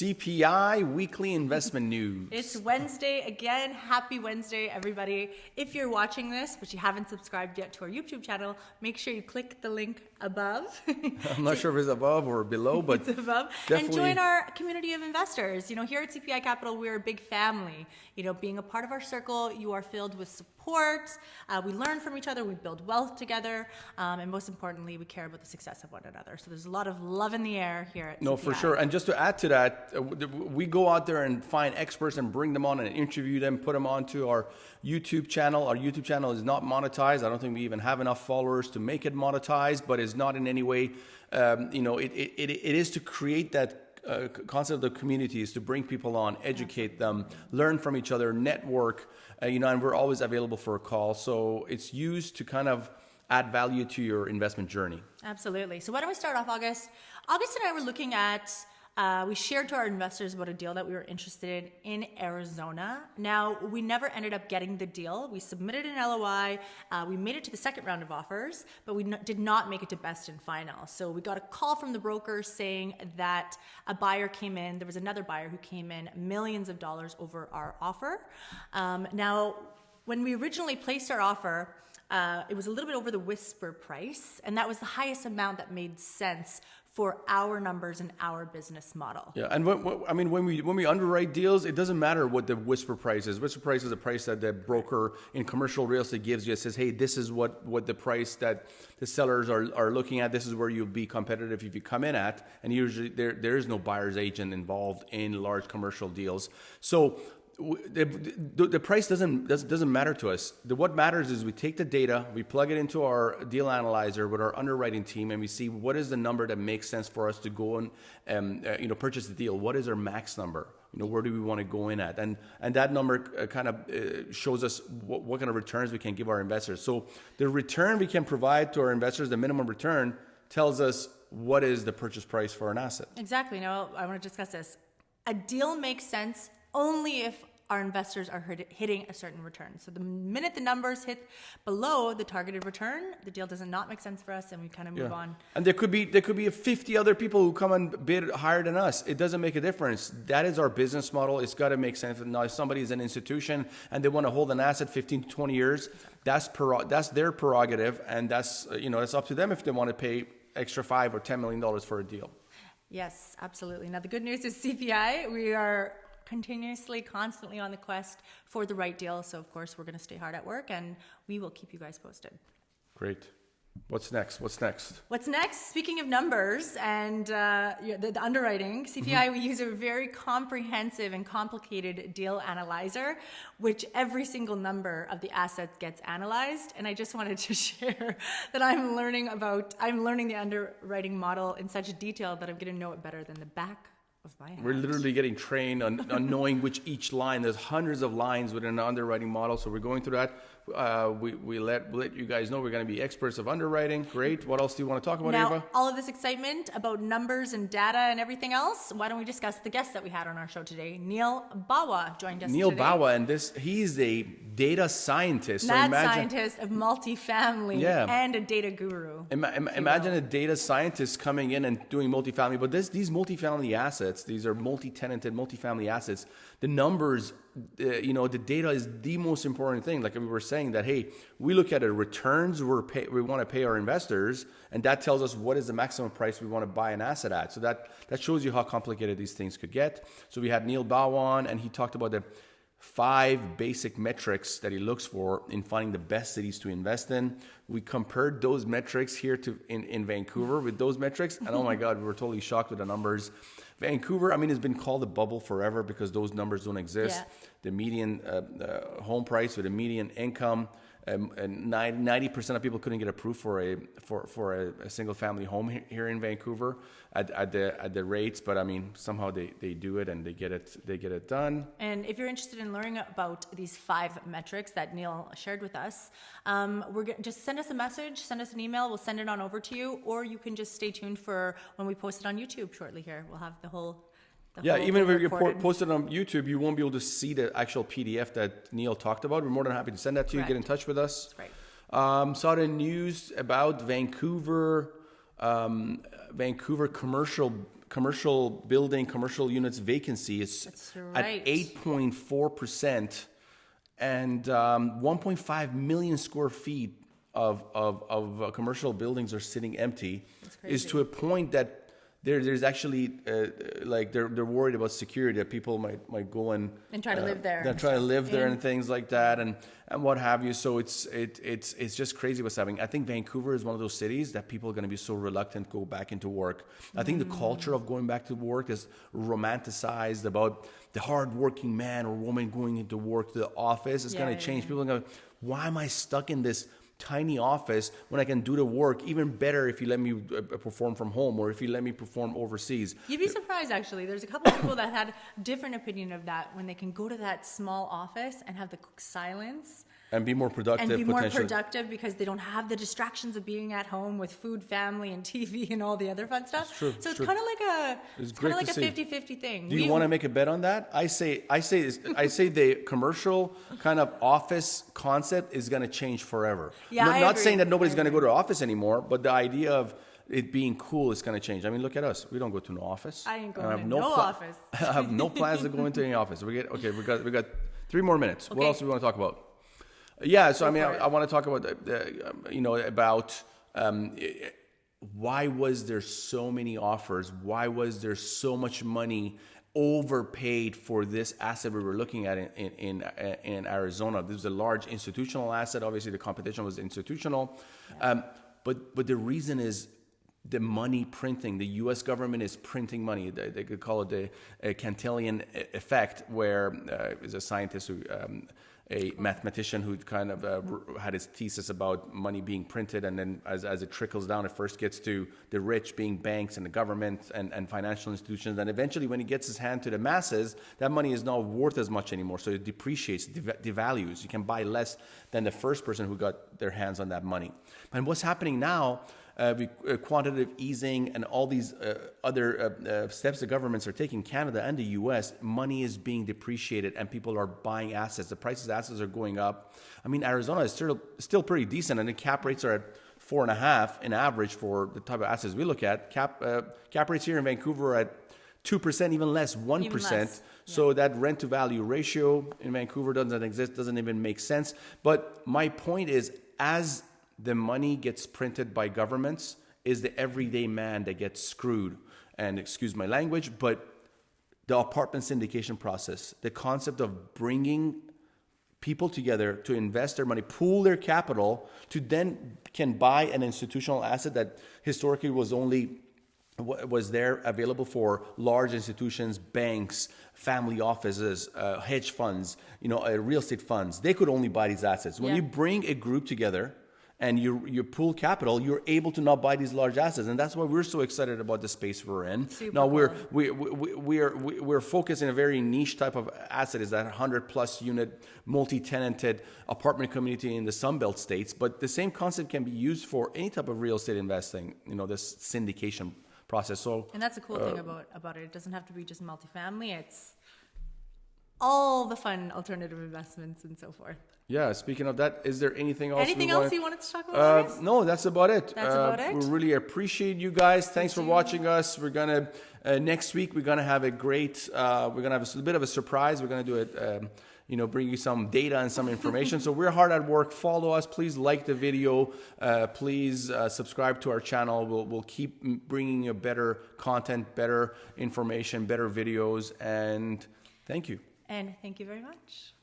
CPI Weekly Investment News. It's Wednesday again. Happy Wednesday, everybody. If you're watching this, but you haven't subscribed yet to our YouTube channel, make sure you click the link above. I'm not sure if it's above or below, but it's above. definitely. And join our community of investors. You know, here at CPI Capital, we're a big family. You know, being a part of our circle, you are filled with support. We learn from each other. We build wealth together. And most importantly, we care about the success of one another. So there's a lot of love in the air here at CPI. No, for sure. And just to add to that, we go out there and find experts and bring them on and interview them, put them onto our YouTube channel. Our YouTube channel is not monetized. I don't think we even have enough followers to make it monetized, but it's not in any way, it is to create that concept of communities, to bring people on, educate them, learn from each other, network, and we're always available for a call. So it's used to kind of add value to your investment journey. Absolutely. So why don't we start off, August? August and I were looking at, we shared to our investors about a deal that we were interested in Arizona. Now, we never ended up getting the deal. We submitted an LOI. We made it to the second round of offers, but we did not make it to best and final. So we got a call from the broker saying that a buyer came in. There was another buyer who came in millions of dollars over our offer. Now, when we originally placed our offer, it was a little bit over the whisper price, and that was the highest amount that made sense for our numbers and our business model. Yeah, and when we underwrite deals, it doesn't matter what the whisper price is. Whisper price is a price that the broker in commercial real estate gives you. It says, hey, this is what the price that the sellers are looking at. This is where you'll be competitive if you come in at. And usually there is no buyer's agent involved in large commercial deals. So the price doesn't matter to us. What matters is we take the data, we plug it into our deal analyzer with our underwriting team, and we see what is the number that makes sense for us to go and purchase the deal. What is our max number? Where do we want to go in at? And that number kind of shows us what kind of returns we can give our investors. So the return we can provide to our investors, the minimum return, tells us what is the purchase price for an asset. Exactly. Now I want to discuss this. A deal makes sense only if our investors are hitting a certain return. So the minute the numbers hit below the targeted return, the deal does not make sense for us, and we kind of move on. And there could be 50 other people who come and bid higher than us. It doesn't make a difference. That is our business model. It's got to make sense. Now, if somebody is an institution and they want to hold an asset 15 to 20 years, that's their prerogative, and that's it's up to them if they want to pay extra $5 or $10 million for a deal. Yes, absolutely. Now the good news is CPI, we are constantly on the quest for the right deal. So of course we're going to stay hard at work, and we will keep you guys posted. Great. What's next? What's next? Speaking of numbers and the underwriting, CPI, we use a very comprehensive and complicated deal analyzer, which every single number of the assets gets analyzed. And I just wanted to share that I'm learning the underwriting model in such detail that I'm going to know it better than the back of my hand. We're literally getting trained on knowing each line. There's hundreds of lines within an underwriting model, so we're going through that. We let you guys know we're going to be experts of underwriting. Great. What else do you want to talk about, now, Eva? All of this excitement about numbers and data and everything else, why don't we discuss the guest that we had on our show today? 𝗖𝗣𝗶 joined us today. 𝗖𝗣𝗶, and he's a data scientist. Mad scientist of multifamily and a data guru. Imagine a data scientist coming in and doing multifamily, but these multifamily assets, these are multi-tenanted multifamily assets. The numbers, the data is the most important thing. Like we were saying that, hey, we look at the returns we want to pay our investors, and that tells us what is the maximum price we want to buy an asset at. So that shows you how complicated these things could get. So we had 𝗖𝗣𝗶 on, and he talked about the 5 basic metrics that he looks for in finding the best cities to invest in. We compared those metrics here in Vancouver with those metrics, and oh my God, we were totally shocked with the numbers. Vancouver, has been called a bubble forever because those numbers don't exist. Yeah. The median home price with a median income, 90% of people couldn't get approved for a single family home here in Vancouver at the rates, but somehow they do it and they get it done. And if you're interested in learning about these 5 metrics that Neil shared with us, just send us a message, send us an email, we'll send it on over to you, or you can just stay tuned for when we post it on YouTube shortly here. We'll have the whole even if you post it on YouTube, you won't be able to see the actual PDF that Neil talked about. We're more than happy to send that to you. Get in touch with us. That's right. Saw the news about Vancouver commercial commercial building, commercial units vacancy is at 8.4%, and 1.5 million square feet of commercial buildings are sitting empty. Is to a point that there's actually like they're worried about security, that people might go and try to live there. Try to live there and things like that and what have you. So it's just crazy what's happening. I think Vancouver is one of those cities that people are going to be so reluctant to go back into work. I think the culture of going back to work is romanticized about the hardworking man or woman going into work to the office. It's going to change. People are going to go, why am I stuck in this tiny office when I can do the work even better if you let me perform from home or if you let me perform overseas? You'd be surprised, actually. There's a couple of people that had a different opinion of that when they can go to that small office and have the silence. And be more productive. And be more productive because they don't have the distractions of being at home with food, family, and TV and all the other fun stuff. It's true. So it's kind of like a 50-50 thing. Do you want to make a bet on that? I say the commercial kind of office concept is going to change forever. Yeah, not I agree. saying that nobody's going to go to the office anymore, but the idea of it being cool is going to change. I mean, look at us. We don't go to no office. I ain't going to no office. I have no plans to go into any office. We got 3 more minutes. Okay. What else do we want to talk about? Yeah, so I want to talk about why was there so many offers? Why was there so much money overpaid for this asset we were looking at in Arizona? This was a large institutional asset. Obviously, the competition was institutional, but the reason is the money printing. The U.S. government is printing money. They could call it the Cantillon effect, where is a scientist who. A mathematician who kind of had his thesis about money being printed, and then as it trickles down, it first gets to the rich, being banks and the government and financial institutions, and eventually when it gets his hand to the masses, that money is not worth as much anymore, so it depreciates, devalues. You can buy less than the first person who got their hands on that money. And what's happening now, quantitative easing and all these other steps the governments are taking, Canada and the U.S., money is being depreciated and people are buying assets. The prices of assets are going up. I mean, Arizona is still pretty decent, and the cap rates are at 4.5 in average for the type of assets we look at. Cap rates here in Vancouver are at 2%, even less, 1%. Even less. So that rent to value ratio in Vancouver doesn't exist, doesn't even make sense. But my point is, as the money gets printed by governments, is the everyday man that gets screwed. And excuse my language, but the apartment syndication process, the concept of bringing people together to invest their money, pool their capital, to then can buy an institutional asset that historically was there available for large institutions, banks, family offices, hedge funds, real estate funds. They could only buy these assets. When you bring a group together and you pool capital, you're able to now buy these large assets, and that's why we're so excited about the space we're in. Now we're focused in a very niche type of asset, is that 100+ unit multi-tenanted apartment community in the Sunbelt states. But the same concept can be used for any type of real estate investing. This syndication process. And that's a cool thing about it. It doesn't have to be just multifamily. It's all the fun alternative investments and so forth. Yeah, speaking of that, is there anything else? You wanted to talk about? No, that's about it. That's about it. We really appreciate you guys. Thanks for watching us. We're gonna next week we're gonna have a great. We're gonna have a bit of a surprise. We're gonna do it. Bring you some data and some information. So we're hard at work. Follow us. Please like the video. Please subscribe to our channel. We'll keep bringing you better content, better information, better videos. And thank you. And thank you very much.